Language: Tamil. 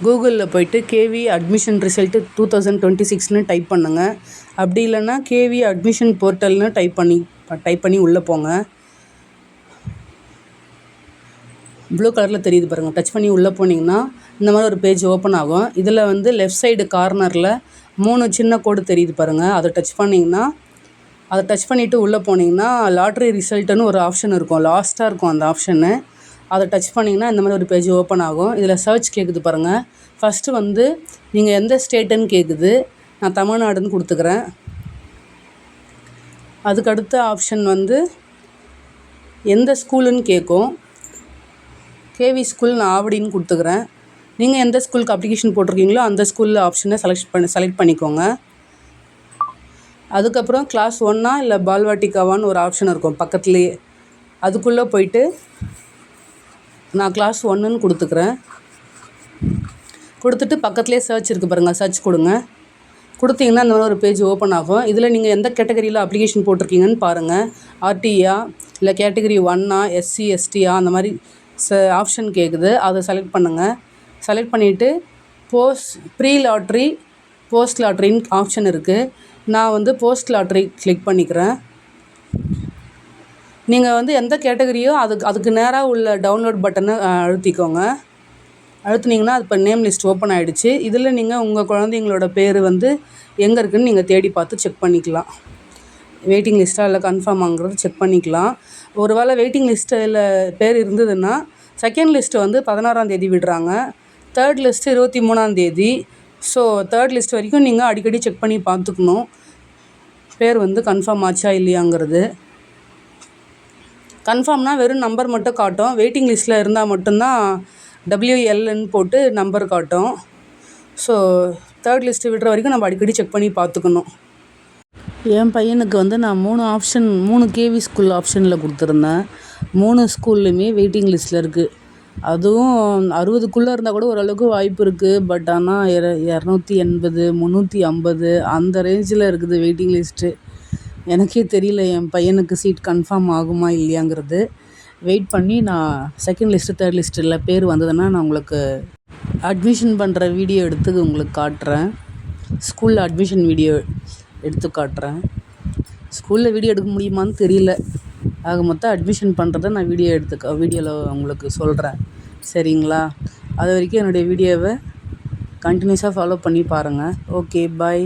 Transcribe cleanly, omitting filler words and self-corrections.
கூகுளில் போய்ட்டு கேவி அட்மிஷன் ரிசல்ட்டு 2026ன்னு டைப் பண்ணுங்கள். அப்படி இல்லைன்னா கேவி அட்மிஷன் போர்ட்டல்னு டைப் பண்ணி உள்ளே போங்க. ப்ளூ கலரில் தெரியுது பாருங்கள். டச் பண்ணி உள்ளே போனீங்கன்னா இந்த மாதிரி ஒரு பேஜ் ஓப்பன் ஆகும். இதில் வந்து லெஃப்ட் சைடு கார்னரில் 3 சின்ன கோடு தெரியுது பாருங்கள். அதை டச் பண்ணிவிட்டு உள்ளே போனீங்கன்னா லாட்ரி ரிசல்ட்டுன்னு ஒரு ஆப்ஷன் இருக்கும். லாஸ்ட்டாக இருக்கும் அந்த ஆப்ஷனு. அதை டச் பண்ணிங்கன்னா இந்த மாதிரி ஒரு பேஜ் ஓப்பன் ஆகும். இதில் சர்ச் கேட்குது பாருங்கள். ஃபஸ்ட்டு வந்து நீங்கள் எந்த ஸ்டேட்டுன்னு கேட்குது. நான் தமிழ்நாடுன்னு கொடுத்துக்கிறேன். அதுக்கடுத்த ஆப்ஷன் வந்து எந்த ஸ்கூலுன்னு கேட்கும். கேவி ஸ்கூல் நான் ஆவடின்னு கொடுத்துக்கிறேன். நீங்கள் எந்த ஸ்கூலுக்கு அப்ளிகேஷன் போட்டிருக்கீங்களோ அந்த ஸ்கூலில் ஆப்ஷனை செலக்ட் பண்ணிக்கோங்க. அதுக்கப்புறம் கிளாஸ் 1 இல்லை பால்வாட்டிக்காவான்னு ஒரு ஆப்ஷன் இருக்கும் பக்கத்துலேயே. அதுக்குள்ளே போயிட்டு நான் கிளாஸ் 1ன்னு கொடுத்துக்கிறேன். கொடுத்துட்டு பக்கத்துலேயே சர்ச் இருக்குது பாருங்கள். சர்ச் கொடுங்க. கொடுத்தீங்கன்னா இந்த மாதிரி ஒரு பேஜ் ஓப்பன் ஆகும். இதில் நீங்கள் எந்த கேட்டகரியில் அப்ளிகேஷன் போட்டிருக்கீங்கன்னு பாருங்கள். ஆர்டியா இல்லை கேட்டகரி 1ஆ எஸ்சி எஸ்டியா அந்த மாதிரி ஆப்ஷன் கேட்குது. அதை செலக்ட் பண்ணுங்கள். செலக்ட் பண்ணிவிட்டு ப்ரீ லாட்ரி போஸ்ட் லாட்ரின்னு ஆப்ஷன் இருக்குது. நான் வந்து போஸ்ட் லாட்ரி கிளிக் பண்ணிக்கிறேன். நீங்கள் வந்து எந்த கேட்டகரியோ அதுக்கு நேராக உள்ள டவுன்லோட் பட்டனை அழுத்திக்கோங்க. அழுத்துனீங்கன்னா அது இப்போ நேம் லிஸ்ட் ஓப்பன் ஆகிடுச்சு. இதில் நீங்கள் உங்கள் குழந்தைங்களோட பேர் வந்து எங்கே இருக்குதுன்னு நீங்கள் தேடி பார்த்து செக் பண்ணிக்கலாம். வெயிட்டிங் லிஸ்ட்டாக இல்லை கன்ஃபார்ம் ஆகுறது செக் பண்ணிக்கலாம். ஒரு வேளை வெயிட்டிங் லிஸ்ட்டில் பேர் இருந்ததுன்னா செகண்ட் லிஸ்ட்டு வந்து 16ஆம் தேதி விடுறாங்க. தேர்ட் லிஸ்ட்டு 23ஆம் தேதி. ஸோ தேர்ட் லிஸ்ட் வரைக்கும் நீங்கள் அடிக்கடி செக் பண்ணி பார்த்துக்கணும் பேர் வந்து கன்ஃபார்ம் ஆச்சா இல்லையாங்கிறது. கன்ஃபார்ம்னால் வெறும் நம்பர் மட்டும் காட்டும். வெயிட்டிங் லிஸ்ட்டில் இருந்தால் மட்டும்தான் WLன்னு போட்டு நம்பர் காட்டும். ஸோ தேர்ட் லிஸ்ட்டு விடுற வரைக்கும் நம்ம அடிக்கடி செக் பண்ணி பார்த்துக்கணும். என் பையனுக்கு வந்து நான் 3 கேவி ஸ்கூல் ஆப்ஷனில் கொடுத்துருந்தேன். 3 ஸ்கூல்லையுமே வெயிட்டிங் லிஸ்ட்டில் இருக்குது. அதுவும் 60க்குள்ளே இருந்தால் கூட ஓரளவுக்கு வாய்ப்பு இருக்குது. பட் ஆனால் 280 350 அந்த ரேஞ்சில் இருக்குது வெயிட்டிங் லிஸ்ட்டு. எனக்கே தெரியல என் பையனுக்கு சீட் கன்ஃபார்ம் ஆகுமா இல்லையாங்கிறது. வெயிட் பண்ணி நான் செகண்ட் லிஸ்ட்டு தேர்ட் லிஸ்ட்டில் பேர் வந்ததுன்னா நான் உங்களுக்கு அட்மிஷன் பண்ணுற வீடியோ எடுத்து உங்களுக்கு காட்டுறேன். ஸ்கூலில் அட்மிஷன் வீடியோ எடுத்து காட்டுறேன். ஸ்கூலில் வீடியோ எடுக்க முடியுமான்னு தெரியல. ஆக மொத்தம் அட்மிஷன் பண்ணுறத நான் வீடியோவில் உங்களுக்கு சொல்கிறேன். சரிங்களா? அது வரைக்கும் என்னுடைய வீடியோவை கண்டினியூஸாக ஃபாலோ பண்ணி பாருங்கள். ஓகே, பாய்.